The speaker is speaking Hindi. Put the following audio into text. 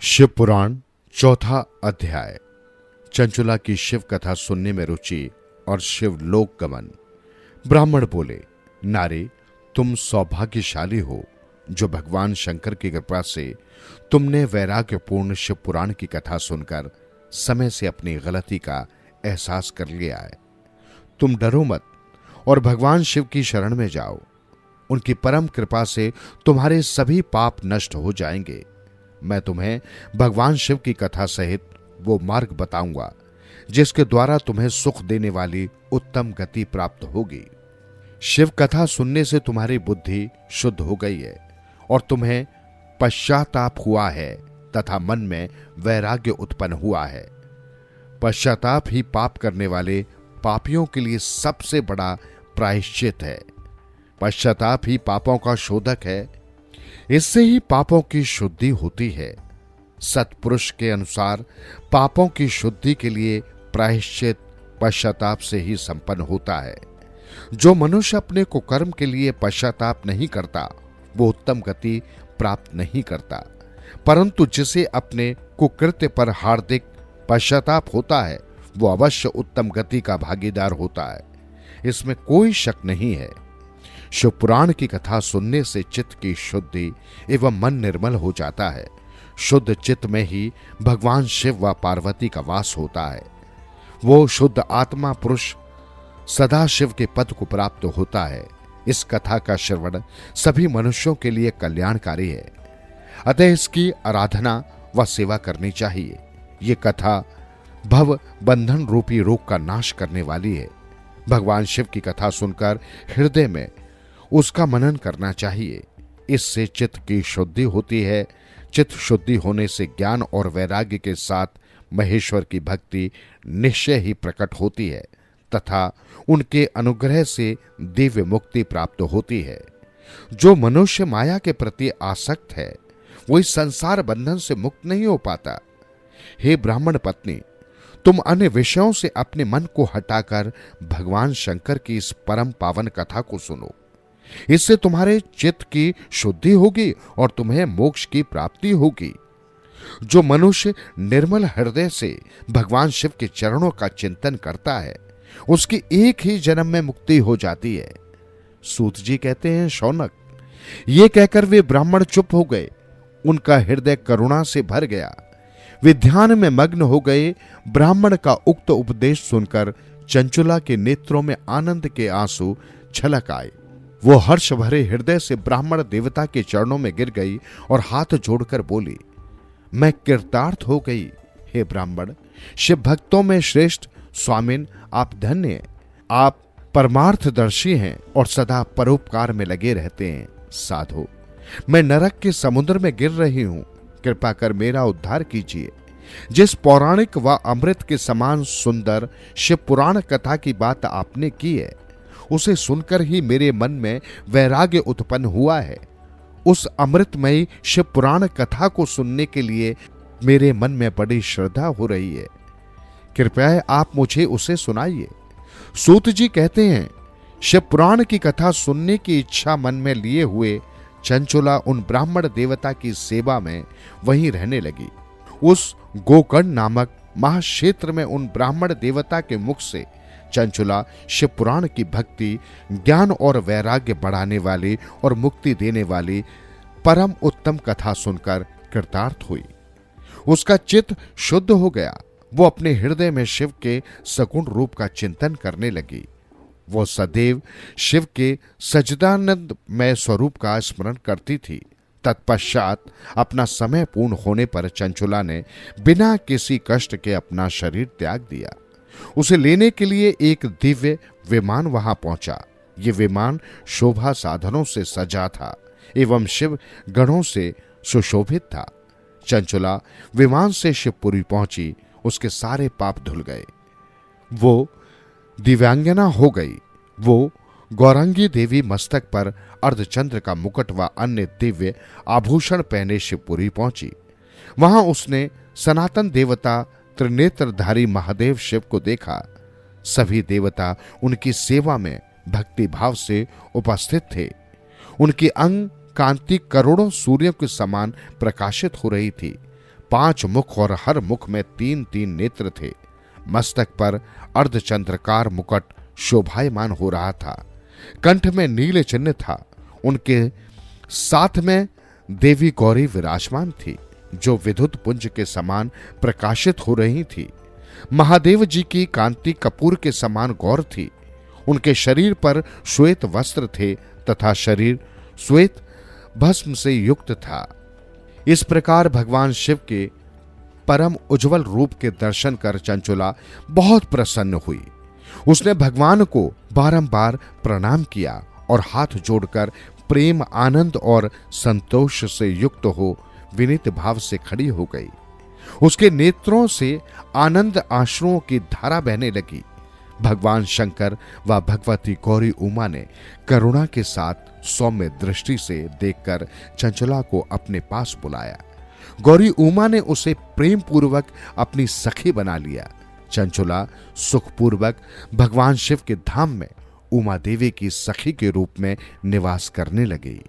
शिव पुराण चौथा अध्याय। चंचुला की शिव कथा सुनने में रुचि और शिव लोक गमन। ब्राह्मण बोले, नारी, तुम सौभाग्यशाली हो जो भगवान शंकर की कृपा से तुमने वैराग्यपूर्ण शिव पुराण की कथा सुनकर समय से अपनी गलती का एहसास कर लिया है। तुम डरो मत और भगवान शिव की शरण में जाओ। उनकी परम कृपा से तुम्हारे सभी पाप नष्ट हो जाएंगे। मैं तुम्हें भगवान शिव की कथा सहित वो मार्ग बताऊंगा जिसके द्वारा तुम्हें सुख देने वाली उत्तम गति प्राप्त होगी। शिव कथा सुनने से तुम्हारी बुद्धि शुद्ध हो गई है और तुम्हें पश्चाताप हुआ है तथा मन में वैराग्य उत्पन्न हुआ है। पश्चाताप ही पाप करने वाले पापियों के लिए सबसे बड़ा प्रायश्चित है। पश्चाताप ही पापों का शोधक है। इससे ही पापों की शुद्धि होती है। सत्पुरुष के अनुसार पापों की शुद्धि के लिए प्रायश्चित पश्चाताप से ही संपन्न होता है। जो मनुष्य अपने कुकर्म के लिए पश्चाताप नहीं करता वो उत्तम गति प्राप्त नहीं करता, परंतु जिसे अपने कुकृत्य पर हार्दिक पश्चाताप होता है वो अवश्य उत्तम गति का भागीदार होता है। इसमें कोई शक नहीं है। शिव पुराण की कथा सुनने से चित्त की शुद्धि एवं मन निर्मल हो जाता है। शुद्ध चित्त में ही भगवान शिव व पार्वती का वास होता है। वो शुद्ध आत्मा पुरुष सदा शिव के पद को प्राप्त होता है। इस कथा का श्रवण सभी मनुष्यों के लिए कल्याणकारी है, अतः इसकी आराधना व सेवा करनी चाहिए। ये कथा भव बंधन रूपी रोग का नाश करने वाली है। भगवान शिव की कथा सुनकर हृदय में उसका मनन करना चाहिए। इससे चित्त की शुद्धि होती है। चित्त शुद्धि होने से ज्ञान और वैराग्य के साथ महेश्वर की भक्ति निश्चय ही प्रकट होती है तथा उनके अनुग्रह से दिव्य मुक्ति प्राप्त होती है। जो मनुष्य माया के प्रति आसक्त है वो इस संसार बंधन से मुक्त नहीं हो पाता। हे ब्राह्मण पत्नी, तुम अन्य विषयों से अपने मन को हटाकर भगवान शंकर की इस परम पावन कथा को सुनो। इससे तुम्हारे चित्त की शुद्धि होगी और तुम्हें मोक्ष की प्राप्ति होगी। जो मनुष्य निर्मल हृदय से भगवान शिव के चरणों का चिंतन करता है उसकी एक ही जन्म में मुक्ति हो जाती है। सूत जी कहते हैं, शौनक, ये कहकर वे ब्राह्मण चुप हो गए। उनका हृदय करुणा से भर गया। वे ध्यान में मग्न हो गए। ब्राह्मण का उक्त उपदेश सुनकर चंचुला के नेत्रों में आनंद के आंसू छलक आए। वो हर्ष भरे हृदय से ब्राह्मण देवता के चरणों में गिर गई और हाथ जोड़कर बोली, मैं कृतार्थ हो गई। हे ब्राह्मण, शिव भक्तों में श्रेष्ठ स्वामिन, आप धन्य हैं। आप परमार्थदर्शी हैं और सदा परोपकार में लगे रहते हैं। साधु, मैं नरक के समुद्र में गिर रही हूं, कृपा कर मेरा उद्धार कीजिए। जिस पौराणिक व अमृत के समान सुंदर शिव पुराण कथा की बात आपने की है उसे सुनकर ही मेरे मन में वैराग्य उत्पन्न हुआ है। उस अमृतमयी शिव पुराण कथा को सुनने के लिए मेरे मन में बड़ी श्रद्धा हो रही है। कृपया आप मुझे उसे सुनाइए। सूत जी कहते हैं, शिव पुराण की कथा सुनने की इच्छा मन में लिए हुए चंचुला उन ब्राह्मण देवता की सेवा में वहीं रहने लगी। उस गोकर्ण नामक महाक्षेत्र में उन ब्राह्मण देवता के मुख से चंचुला शिव पुराण की भक्ति, ज्ञान और वैराग्य बढ़ाने वाली और मुक्ति देने वाली परम उत्तम कथा सुनकर कृतार्थ हुई। उसका चित्त शुद्ध हो गया। वो अपने हृदय में शिव के सगुण रूप का चिंतन करने लगी। वो सदैव शिव के सच्चिदानंदमय स्वरूप का स्मरण करती थी। तत्पश्चात अपना समय पूर्ण होने पर चंचुला ने बिना किसी कष्ट के अपना शरीर त्याग दिया। उसे लेने के लिए एक दिव्य विमान वहां पहुंचा। ये विमान शोभा साधनों से सजा था एवं शिव गणों से सुशोभित था। चंचुला विमान से शिवपुरी पहुंची। उसके सारे पाप धुल गए। वो दिव्यांगना हो गई। वो गौरांगी देवी मस्तक पर अर्धचंद्र का मुकुट व अन्य दिव्य आभूषण पहने शिवपुरी पहुंची। वहां उसने सनातन देवता त्रिनेत्रधारी महादेव शिव को देखा। सभी देवता उनकी सेवा में भक्ति भाव से उपस्थित थे। उनकी अंग कांति करोड़ों सूर्यों के समान प्रकाशित हो रही थी। 5 मुख और हर मुख में 3-3 नेत्र थे। मस्तक पर अर्धचंद्रकार मुकुट शोभायमान हो रहा था। कंठ में नील चिन्ह था। उनके साथ में देवी गौरी विराजमान थी, जो विद्युत पुंज के समान प्रकाशित हो रही थी। महादेव जी की कांति कपूर के समान गौर थी। उनके शरीर पर श्वेत वस्त्र थे तथा शरीर श्वेत भस्म से युक्त था। इस प्रकार भगवान शिव के परम उज्जवल रूप के दर्शन कर चंचुला बहुत प्रसन्न हुई। उसने भगवान को बारंबार प्रणाम किया और हाथ जोड़कर प्रेम, आनंद और संतोष से युक्त हो विनीत भाव से खड़ी हो गई। उसके नेत्रों से आनंद आश्रुओं की धारा बहने लगी। भगवान शंकर व भगवती गौरी उमा ने करुणा के साथ सौम्य दृष्टि से देखकर चंचला को अपने पास बुलाया। गौरी उमा ने उसे प्रेम पूर्वक अपनी सखी बना लिया। चंचला सुखपूर्वक भगवान शिव के धाम में उमा देवी की सखी के रूप में निवास करने लगी।